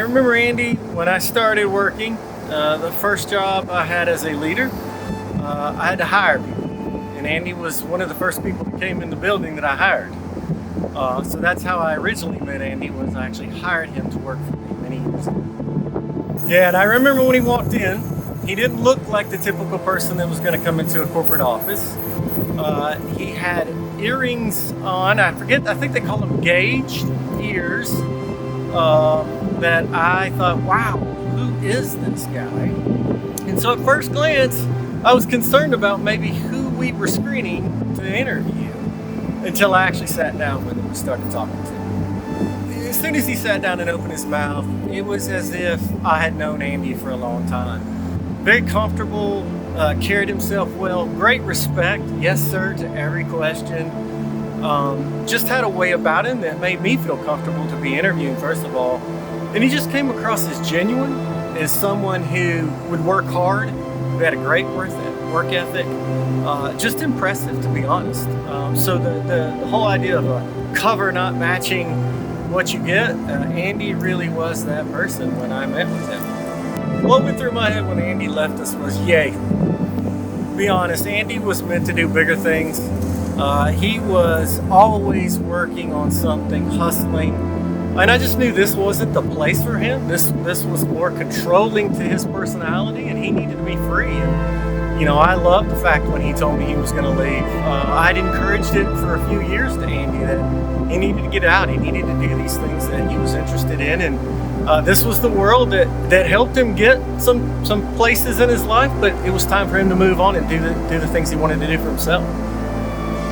remember Andy when I started working. The first job I had as a leader, I had to hire people, and Andy was one of the first people that came in the building that I hired. So that's how I originally met Andy. Was I actually hired him to work for me many years ago. Yeah, and I remember when he walked in, he didn't look like the typical person that was going to come into a corporate office. He had earrings on. I think they call them gauged ears. That I thought, wow, who is this guy? And so at first glance, I was concerned about maybe who we were screening to interview until I actually sat down with him and started talking to him. As soon as he sat down and opened his mouth, it was as if I had known Andy for a long time. Very comfortable, carried himself well, great respect, yes sir to every question. Just had a way about him that made me feel comfortable to be interviewing, first of all. And he just came across as genuine, as someone who would work hard, who had a great work ethic. Just impressive, to be honest. So the whole idea of a cover not matching what you get, Andy really was that person when I met with him. What went through my head when Andy left us was, yay. Be honest, Andy was meant to do bigger things. He was always working on something, hustling. And I just knew this wasn't the place for him. This was more controlling to his personality, and he needed to be free. And, I loved the fact when he told me he was going to leave. I'd encouraged it for a few years to Andy that he needed to get out. He needed to do these things that he was interested in. And this was the world that helped him get some places in his life, but it was time for him to move on and do the things he wanted to do for himself.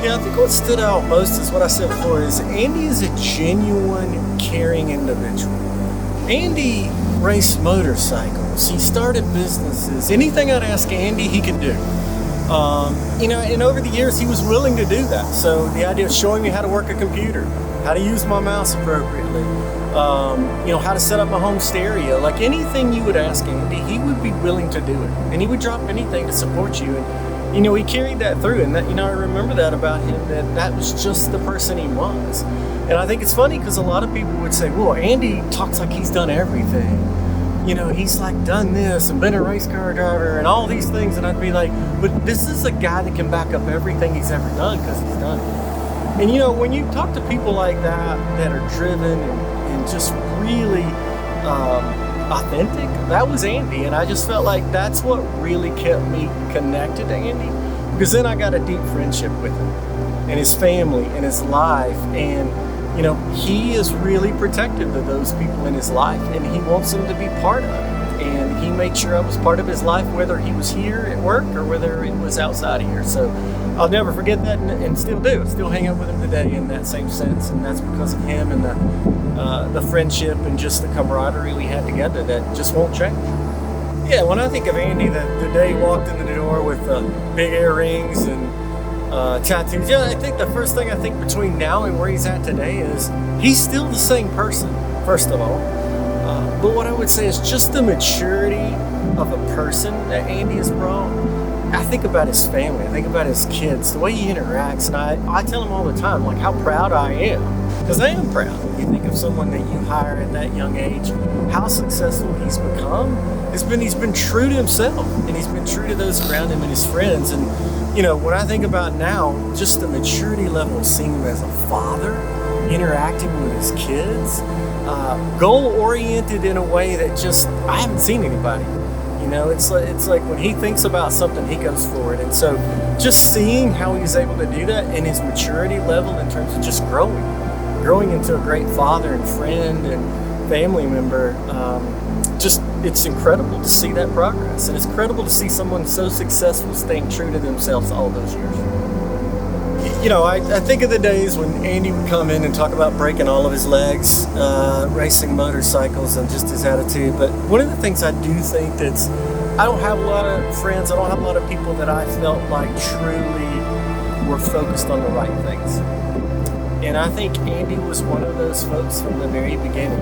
Yeah, I think what stood out most is what I said before, is Andy is a genuine, caring individual. Andy raced motorcycles. He started businesses. Anything I'd ask Andy, he could do. And over the years, he was willing to do that. So the idea of showing me how to work a computer, how to use my mouse appropriately, how to set up my home stereo, like anything you would ask Andy, he would be willing to do it. And he would drop anything to support you. And he carried that through, and that, I remember that about him, that was just the person he was. And I think it's funny because a lot of people would say, well, Andy talks like he's done everything. He's like done this and been a race car driver and all these things. And I'd be like, but this is a guy that can back up everything he's ever done because he's done it. And when you talk to people like that are driven and just really authentic, that was Andy. And I just felt like that's what really kept me connected to Andy, because then I got a deep friendship with him and his family and his life. And he is really protective of those people in his life, and he wants them to be part of it. And he made sure I was part of his life, whether he was here at work or whether it was outside of here. So I'll never forget that, and still do. Still hang out with him today in that same sense, and that's because of him and the friendship and just the camaraderie we had together that just won't change. Yeah, when I think of Andy, the day he walked in the door with big earrings and tattoos, I think the first thing I think between now and where he's at today is he's still the same person, first of all. But what I would say is just the maturity of a person that Andy has brought. I think about his family, I think about his kids, the way he interacts, and I tell him all the time, like, how proud I am. Because I am proud. You think of someone that you hire at that young age, how successful he's become. He's been true to himself, and he's been true to those around him and his friends. And when I think about now, just the maturity level of seeing him as a father, interacting with his kids, goal-oriented in a way that just, I haven't seen anybody. It's like when he thinks about something, he goes for it. And so just seeing how he's able to do that, and his maturity level in terms of just growing into a great father and friend and family member, it's incredible to see that progress. And it's incredible to see someone so successful staying true to themselves all those years. I think of the days when Andy would come in and talk about breaking all of his legs, racing motorcycles, and just his attitude. But one of the things I do think I don't have a lot of friends, I don't have a lot of people that I felt like truly were focused on the right things. And I think Andy was one of those folks from the very beginning,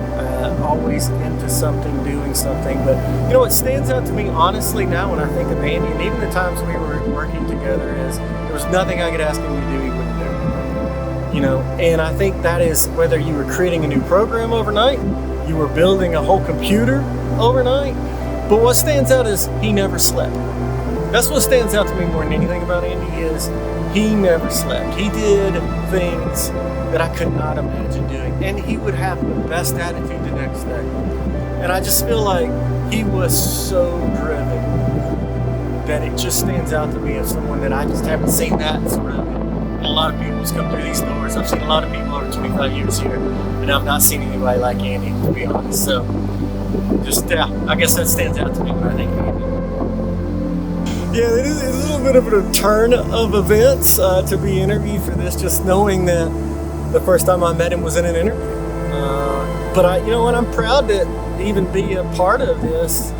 always into something, doing something. But what stands out to me honestly now when I think of Andy, and even the times we were working together, is there was nothing I could ask him to do he wouldn't do. And I think that is whether you were creating a new program overnight, you were building a whole computer overnight. But what stands out is he never slept. That's what stands out to me more than anything about Andy is he never slept. He did things that I could not imagine doing. And he would have the best attitude the next day. And I just feel like he was so driven that it just stands out to me as someone that I just haven't seen that sort of. A lot of people just come through these doors. I've seen a lot of people over 25 years here, and I've not seen anybody like Andy, to be honest. So, just, I guess that stands out to me when I think of Andy. Yeah, it is a little bit of a turn of events to be interviewed for this, just knowing that the first time I met him was in an interview. But you know what, I'm proud to even be a part of this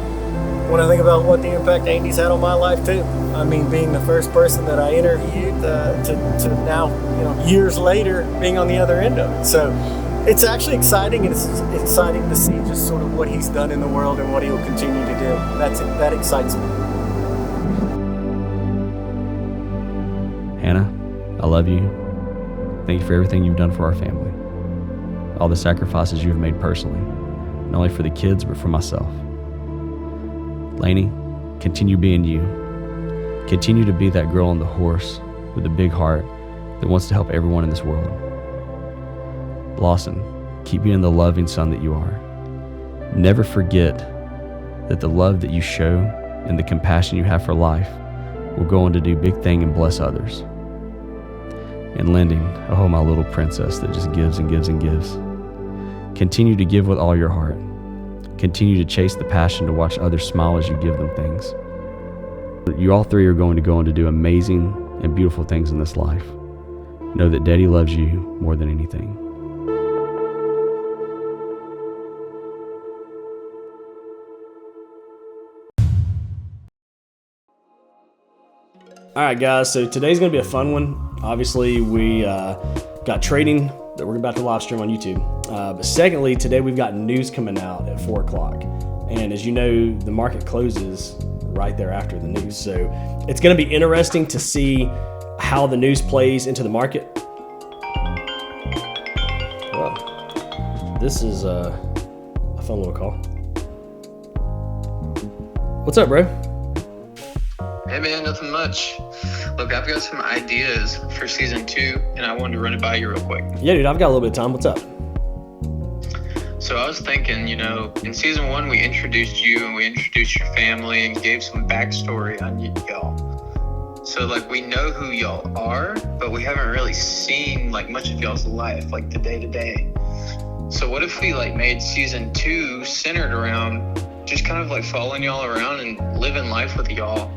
when I think about what the impact Andy's had on my life too. I mean, being the first person that I interviewed to now, years later, being on the other end of it. So it's actually exciting, and it's exciting to see just sort of what he's done in the world and what he'll continue to do. That excites me. Hannah, I love you. Thank you for everything you've done for our family. All the sacrifices you've made personally, not only for the kids, but for myself. Lainey, continue being you. Continue to be that girl on the horse with a big heart that wants to help everyone in this world. Lawson, keep being the loving son that you are. Never forget that the love that you show and the compassion you have for life will go on to do big things and bless others. And Lyndon, oh my little princess that just gives and gives and gives. Continue to give with all your heart. Continue to chase the passion to watch others smile as you give them things. You all three are going to go on to do amazing and beautiful things in this life. Know that Daddy loves you more than anything. All right, guys, so today's going to be a fun one. Obviously, we got trading that we're about to live stream on YouTube. But secondly, today we've got news coming out at 4 o'clock. And as you know, the market closes right there after the news. So it's going to be interesting to see how the news plays into the market. Well, this is a fun little call. What's up, bro? Hey man, nothing much. Look, I've got some ideas for season 2, and I wanted to run it by you real quick. Yeah, dude, I've got a little bit of time. What's up? So I was thinking, in season 1, we introduced you and we introduced your family and gave some backstory on y'all. So we know who y'all are, but we haven't really seen much of y'all's life, the day to day. So what if we made season 2 centered around just kind of following y'all around and living life with y'all?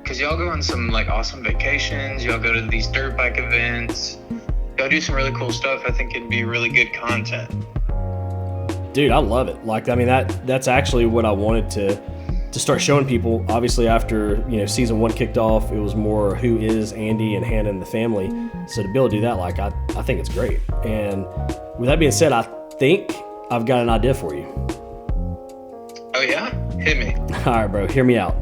Because y'all go on some awesome vacations, y'all go to these dirt bike events, y'all do some really cool stuff. I think it'd be really good content. Dude, I love it. That's actually what I wanted to start showing people. Obviously, after season 1 kicked off, it was more who is Andy and Hannah and the family. So to be able to do that, I think it's great. And with that being said, I think I've got an idea for you. Oh yeah? Hit me. All right, bro. Hear me out.